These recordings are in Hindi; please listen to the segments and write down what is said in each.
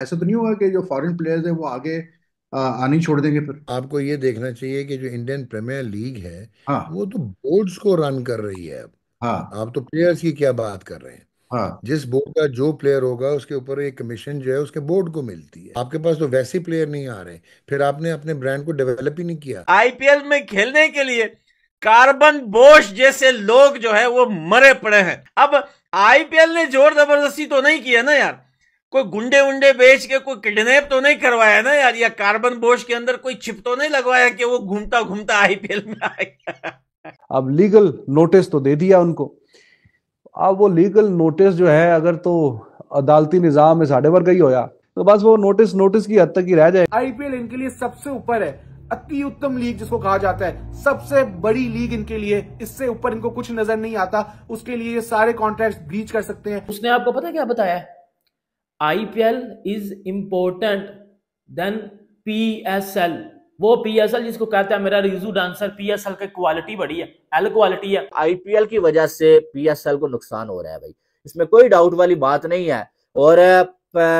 ऐसा तो नहीं होगा कि जो फॉरेन प्लेयर्स है वो आगे आनी छोड़ देंगे फिर। आपको ये देखना चाहिए कि जो इंडियन प्रीमियर लीग है हाँ। वो तो बोर्ड्स को रन कर रही है अब। हाँ। आप तो प्लेयर्स की क्या बात कर रहे हैं। हाँ। जिस बोर्ड का जो प्लेयर होगा उसके ऊपर एक कमीशन जो है उसके बोर्ड को मिलती है। आपके पास तो वैसे प्लेयर नहीं आ रहे, फिर आपने अपने ब्रांड को डेवलप ही नहीं किया। आईपीएल में खेलने के लिए कार्बन बोश जैसे लोग जो है वो मरे पड़े हैं। अब आईपीएल ने जोर जबरदस्ती तो नहीं किया ना यार, कोई गुंडे उंडे बेच के कोई किडनैप तो नहीं करवाया ना यार, या कार्बन बोश के अंदर कोई चिप तो नहीं लगवाया कि वो घूमता घूमता आईपीएल में आएगा। अब लीगल नोटिस तो दे दिया उनको। अब वो लीगल नोटिस जो है, अगर तो अदालती निजाम में साढ़े वर्ग ही होया तो बस वो नोटिस नोटिस की हद तक ही रह जाए। आईपीएल इनके लिए सबसे ऊपर है, अति उत्तम लीग जिसको कहा जाता है, सबसे बड़ी लीग इनके लिए। इससे ऊपर इनको कुछ नजर नहीं आता। उसके लिए ये सारे कॉन्ट्रैक्ट्स ब्रीच कर सकते हैं। उसने आपको पता क्या बताया है? IPL is important then PSL. वो पीएसएल जिसको कहता है मेरा रिजू डांसर, पीएसएल की क्वालिटी बड़ी है, एल क्वालिटी है। आईपीएल की वजह से पीएसएल को नुकसान हो रहा है भाई, इसमें कोई डाउट वाली बात नहीं है। और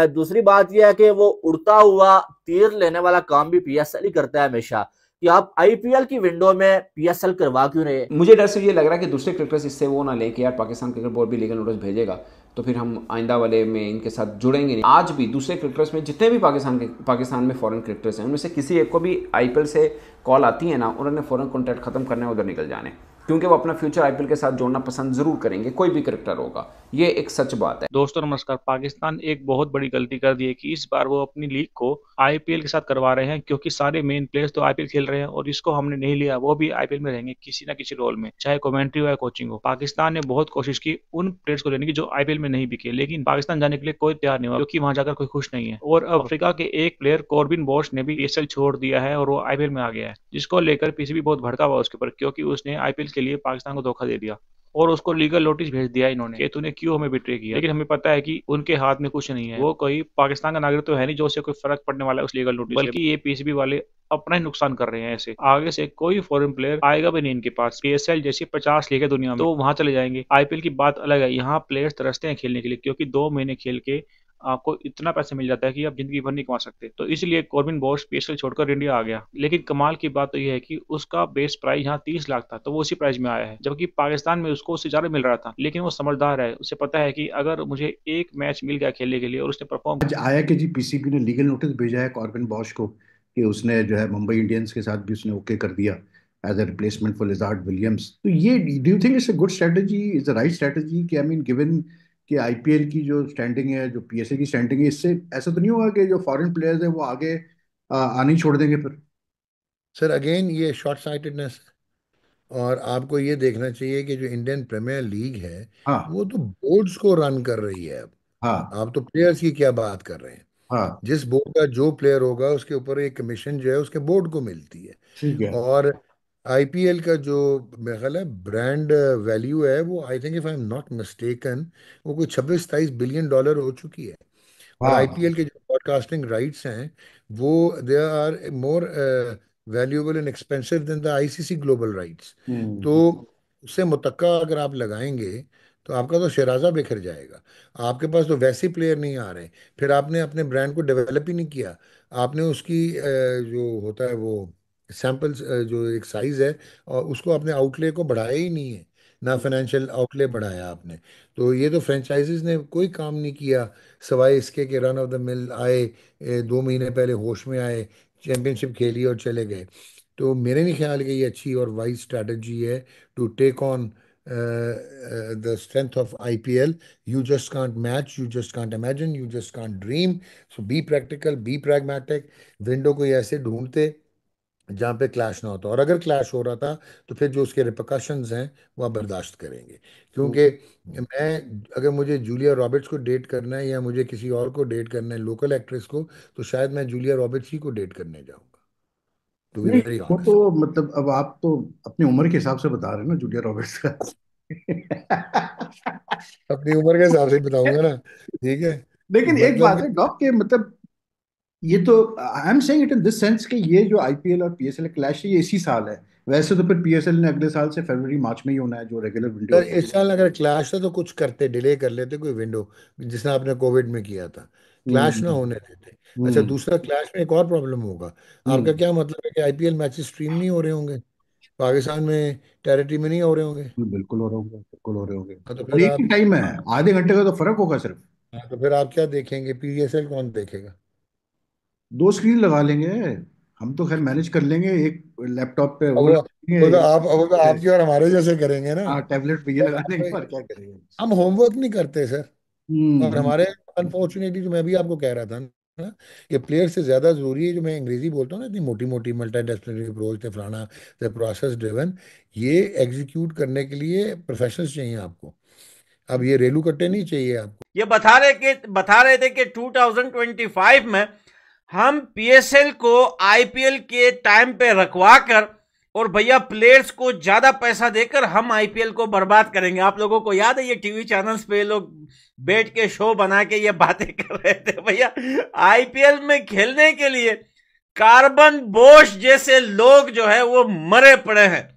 दूसरी बात यह है कि वो उड़ता हुआ तीर लेने वाला काम भी पीएसएल ही करता है हमेशा, कि आप आईपीएल की विंडो में पीएसएल करवा क्यों रहे। मुझे डर से ये लग रहा है कि दूसरे क्रिकेटर्स इससे वो ना ले कि यार पाकिस्तान क्रिकेट बोर्ड भी लीगल नोटिस भेजेगा तो फिर हम आइंदा वाले में इनके साथ जुड़ेंगे नहीं। आज भी दूसरे क्रिकेटर्स में जितने भी पाकिस्तान में फॉरेन क्रिकेटर्स हैं उनमें से किसी एक को भी आईपीएल से कॉल आती है ना, उन्होंने फॉरेन कॉन्ट्रैक्ट खत्म करने उधर निकल जाने, क्योंकि वो अपना फ्यूचर आईपीएल के साथ जोड़ना पसंद जरूर करेंगे, कोई भी क्रिकेटर होगा। ये एक सच बात है। दोस्तों नमस्कार। पाकिस्तान एक बहुत बड़ी गलती कर दी है कि इस बार वो अपनी लीग को आईपीएल के साथ करवा रहे हैं, क्योंकि सारे मेन प्लेयर्स तो आईपीएल खेल रहे हैं और इसको हमने नहीं लिया, वो भी आईपीएल में रहेंगे किसी ना किसी रोल में, चाहे कमेंट्री हो या कोचिंग हो। पाकिस्तान ने बहुत कोशिश की उन प्लेयर्स को लेने की जो आईपीएल में नहीं बिके, लेकिन पाकिस्तान जाने के लिए कोई तैयार नहीं हुआ, क्योंकि वहां जाकर कोई खुश नहीं है। और अब अफ्रीका के एक प्लेयर कॉर्बिन बॉश ने भी पीएसएल छोड़ दिया है और वो आईपीएल में आ गया है, जिसको लेकर पीसीबी बहुत भड़का हुआ उसके ऊपर, क्योंकि उसने आईपीएल के लिए पाकिस्तान को धोखा दे दिया और उसको लीगल नोटिस भेज दिया इन्होंने कि तूने क्यों हमें बिट्रे किया। लेकिन हमें पता है कि उनके हाथ में कुछ नहीं है, वो कोई पाकिस्तान का नागरिक तो है नहीं जो उससे कोई फर्क पड़ने वाला है उस लीगल नोटिस, बल्कि ये पीसीबी वाले अपना ही नुकसान कर रहे हैं। ऐसे आगे से कोई फॉरेन प्लेयर आएगा भी नहीं इनके पास। पीएसएल जैसी 50 लीग है दुनिया में, तो वहां चले जाएंगे। आईपीएल की बात अलग है, यहाँ प्लेयर्स तरसते हैं खेलने के लिए, क्योंकि 2 महीने खेल के आपको इतना पैसा मिल जाता है कि आप जिंदगी भर नहीं कमा सकते। तो इसलिए कॉर्बिन बॉश पीएसएल छोड़कर इंडिया आ गया। लेकिन कमाल की बात तो यह है कि उसका बेस प्राइस यहाँ 30 लाख था, तो वो उसी प्राइस में आया है, जबकि पाकिस्तान में उसको उससे ज्यादा मिल रहा था। लेकिन वो समझदार है, उसे पता है कि अगर मुझे एक मैच मिल गया खेलने के लिए और उसने परफॉर्म। आज आया कि जी पीसीबी ने लीगल नोटिस भेजा है कॉर्बिन बॉश को कि उसने जो है मुंबई इंडियंस के साथ भी उसने ओके कर दिया as a replacement for Lizaad Williams. तो ये do you think it's a good strategy, is the right strategy? कि आई मीन गिवन कि आईपीएल की जो स्टैंडिंग है, जो पीएसए की स्टैंडिंग है, इससे ऐसा तो नहीं होगा कि जो फॉरेन प्लेयर्स है वो आगे आनी छोड़ देंगे फिर? सर अगेन ये शॉर्ट साइटेडनेस है। और आपको ये देखना चाहिए कि जो इंडियन प्रीमियर लीग है हाँ। वो तो बोर्ड्स को रन कर रही है अब। हाँ। आप तो प्लेयर्स की क्या बात कर रहे हैं। हाँ। जिस बोर्ड का जो प्लेयर होगा उसके ऊपर एक कमीशन जो है उसके बोर्ड को मिलती है। ठीक है। और आईपीएल का जो मेरा ख्याल है ब्रांड वैल्यू है वो, I think if I am not mistaken, वो कोई 26-27 बिलियन डॉलर हो चुकी है। और हाँ। आईपीएल के जो ब्रॉडकास्टिंग राइट्स हैं वो they are more valuable and expensive than the ICC global rights. तो हम्म। उससे मुतक्का अगर आप लगाएंगे तो आपका तो शराजा बिखर जाएगा। आपके पास तो वैसे प्लेयर नहीं आ रहे, फिर आपने अपने ब्रांड को डेवलप ही नहीं किया। आपने उसकी जो होता है वो सैंपल्स जो एक साइज है और उसको अपने आउटले को बढ़ाया ही नहीं है, ना फाइनेंशियल आउटले बढ़ाया आपने। तो ये तो फ्रेंचाइजीज ने कोई काम नहीं किया सवाए इसके कि रन ऑफ द मिल आए, 2 महीने पहले होश में आए, चैंपियनशिप खेली और चले गए। तो मेरे नहीं ख्याल कि ये अच्छी और वाइज स्ट्रैटेजी है to take on the strength of IPL. You just can't match, you just can't imagine, you just can't dream. So be practical, be pragmatic. Window कोई ऐसे ढूंढते जहाँ पे क्लैश ना होता, और अगर क्लैश हो रहा था तो फिर जो उसके रिpercussions हैं वो आप बर्दाश्त करेंगे। क्योंकि मैं, अगर मुझे जूलिया रॉबर्ट्स को डेट करना है या मुझे किसी और को डेट करना है लोकल एक्ट्रेस को, तो शायद मैं जूलिया रॉबर्ट्स ही को डेट करने जाऊंगा, टू बी नहीं, वेरी वो ऑनेस्ट। तो मतलब अब आप तो अपनी उम्र के हिसाब से बता रहे हैं ना जूलिया रॉबर्ट्स का। अपनी उम्र के हिसाब से ही बताऊंगा ना, ठीक है। लेकिन एक मतलब बात है कि डॉक के मतलब, ये तो I am saying it in this sense कि ये जो आईपीएल और पीएसएल क्लैश है ये इसी साल है। वैसे तो फिर पीएसएल ने अगले साल से फरवरी मार्च में ही होना है, जो रेगुलर विंडो सर होती इस है। साल अगर क्लैश था तो कुछ करते, डिले कर लेते कोई विंडो, जिसने आपने कोविड में किया था। क्लैश ना हम्म होने देते। अच्छा, हम्म दूसरा क्लैश में एक और प्रॉब्लम होगा। आपका हम्म क्या मतलब है कि आईपीएल मैचेस स्ट्रीम नहीं हो रहे होंगे पाकिस्तान में, टेरिटरी में नहीं हो रहे होंगे? बिल्कुल हो रहे होंगे, बिल्कुल हो रहे होंगे। हाँ, तो और फिर एक ही आप टाइम है, आधे घंटे का तो फर्क होगा सिर्फ। हाँ, तो फिर आप क्या देखेंगे? पीएसएल कौन देखेगा? दो स्क्रीन लगा लेंगे, हम तो खैर मैनेज कर लेंगे, एक लैपटॉप पे अब वो वो तो लगाएंगे। आप वो तो आपकी और हमारे जैसे करेंगे ना। हाँ, टैबलेट पे ये बस लगा लेंगे आप, और क्या करेंगे। हम होमवर्क नहीं करते सर। और हम्म हमारे अनफॉर्चुनेटली, जो मैं भी आपको कह रहा था ना, कि प्लेयर से ज्यादा जरूरी है, जो मैं अंग्रेजी बोलता हूँ ना, इतनी मोटी मोटी मल्टी डिसिप्लिनरी अप्रोच थे फलाना, थे प्रोसेस ड्रिवन, ये एग्जीक्यूट करने के लिए प्रोफेशनल्स चाहिए आपको। अब ये रेलू कट्टे नहीं चाहिए आपको। ये बता रहे थे कि 2025 में हम पीएसएल को आईपीएल के टाइम पे रखवा कर और भैया प्लेयर्स को ज्यादा पैसा देकर हम आईपीएल को बर्बाद करेंगे। आप लोगों को याद है ये टीवी चैनल्स पे लोग बैठ के शो बना के ये बातें कर रहे थे? भैया आईपीएल में खेलने के लिए कार्बन बोश जैसे लोग जो है वो मरे पड़े हैं।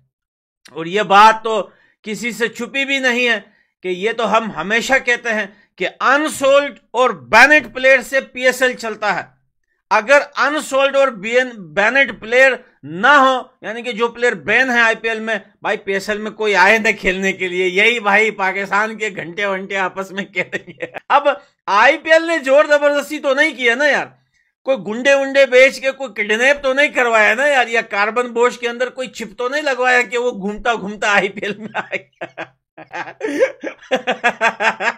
और ये बात तो किसी से छुपी भी नहीं है कि ये तो हम हमेशा कहते हैं कि अनसोल्ड और बैनेड प्लेयर से पीएसएल चलता है। अगर अनसोल्ड और बैनेड प्लेयर ना हो, यानी कि जो प्लेयर बैन है आईपीएल में, भाई पीएसएल में कोई आए ना खेलने के लिए, यही भाई पाकिस्तान के घंटे वंटे आपस में कह रही है। अब आईपीएल ने जोर जबरदस्ती तो नहीं किया ना यार, कोई गुंडे वुंडे बेच के कोई किडनैप तो नहीं करवाया ना यार, या कार्बन बोश के अंदर कोई चिप तो नहीं लगवाया कि वो घूमता घूमता आईपीएल में आएगा।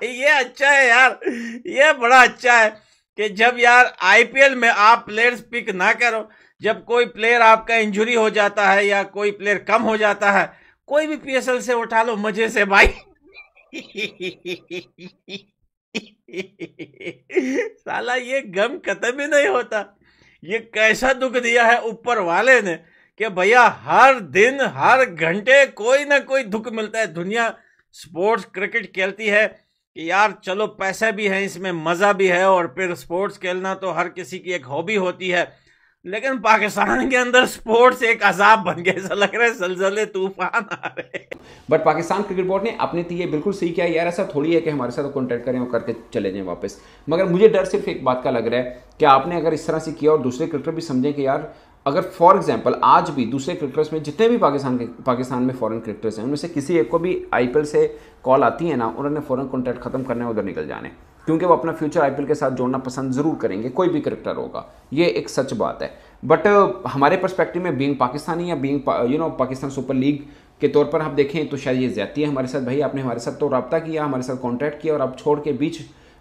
ये अच्छा है यार, ये बड़ा अच्छा है कि जब यार आईपीएल में आप प्लेयर्स पिक ना करो, जब कोई प्लेयर आपका इंजरी हो जाता है या कोई प्लेयर कम हो जाता है, कोई भी पीएसएल से उठा लो मजे से भाई। साला ये गम खत्म ही नहीं होता। ये कैसा दुख दिया है ऊपर वाले ने कि भैया हर दिन हर घंटे कोई ना कोई दुख मिलता है। दुनिया स्पोर्ट्स क्रिकेट खेलती है कि यार चलो पैसे भी हैं इसमें, मजा भी है, और फिर स्पोर्ट्स खेलना तो हर किसी की एक हॉबी होती है, लेकिन पाकिस्तान के अंदर स्पोर्ट्स एक अजाब बन गया। ऐसा लग रहा है जलजले तूफान आ रहे। बट पाकिस्तान क्रिकेट बोर्ड ने अपने ये बिल्कुल सही किया यार, ऐसा थोड़ी है कि हमारे साथ कॉन्टैक्ट करें और करके चले जाएं वापस। मगर मुझे डर सिर्फ एक बात का लग रहा है कि आपने अगर इस तरह से किया और दूसरे क्रिकेटर भी समझें कि यार, अगर फॉर एग्जांपल आज भी दूसरे क्रिकेटर्स में जितने भी पाकिस्तान में फॉरेन क्रिकेटर्स हैं, उनमें से किसी एक को भी आईपीएल से कॉल आती है ना, उन्होंने फॉरेन कॉन्ट्रैक्ट खत्म करने उधर निकल जाने, क्योंकि वो अपना फ्यूचर आईपीएल के साथ जोड़ना पसंद जरूर करेंगे, कोई भी क्रिकेटर होगा, ये एक सच बात है। बट हमारे पर्सपेक्टिव में बीइंग पाकिस्तानी या बीइंग पाकिस्तान सुपर लीग के तौर पर आप देखें तो शायद ये ज्यादती है हमारे साथ। भाई आपने हमारे साथ तो रब्ता किया, हमारे साथ कॉन्टैक्ट किया, और आप छोड़ के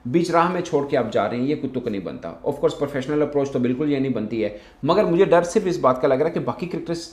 बीच राह में छोड़ के आप जा रहे हैं, ये कुछ तो नहीं बनता। ऑफ कोर्स प्रोफेशनल अप्रोच तो बिल्कुल ये नहीं बनती है। मगर मुझे डर सिर्फ इस बात का लग रहा है कि बाकी क्रिकेटर्स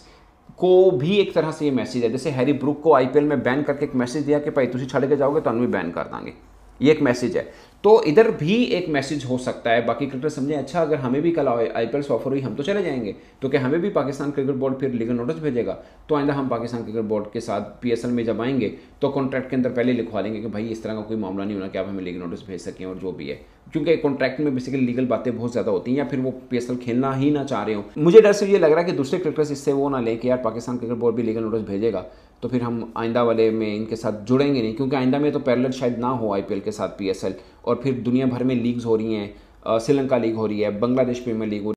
को भी एक तरह से ये मैसेज है, जैसे हैरी ब्रूक को आईपीएल में बैन करके एक मैसेज दिया कि भाई तुम छड़ के जाओगे तो हम भी बैन कर देंगे, ये एक मैसेज है। तो इधर भी एक मैसेज हो सकता है, बाकी क्रिकेटर समझे अच्छा अगर हमें भी कल आईपीएल से ऑफर हुई हम तो चले जाएंगे, तो क्या हमें भी पाकिस्तान क्रिकेट बोर्ड फिर लीगल नोटिस भेजेगा? तो आइंदा हम पाकिस्तान क्रिकेट बोर्ड के साथ पीएसएल में जब आएंगे तो कॉन्ट्रैक्ट के अंदर पहले लिखवा लेंगे कि भाई इस तरह का कोई मामला नहीं होना कि आप हमें लीगल नोटिस भेज सकें और जो भी है, क्योंकि कॉन्ट्रैक्ट में बेसिकली लीगल बातें बहुत ज़्यादा होती हैं, या फिर वो पीएसएल खेलना ही ना चाह रहे हो। मुझे डर से ये लग रहा है कि दूसरे क्रिकेटर्स इससे वो ना लें कि यार पाकिस्तान क्रिकेट बोर्ड भी लीगल नोटिस भेजेगा तो फिर हम आइंदा वाले में इनके साथ जुड़ेंगे नहीं, क्योंकि आइंदा में तो पैरेलल शायद ना हो आईपीएल के साथ पीएसएल, और फिर दुनिया भर में लीग्स हो रही हैं, श्रीलंका लीग हो रही है, बांग्लादेश प्रीमियर लीग हो रही है।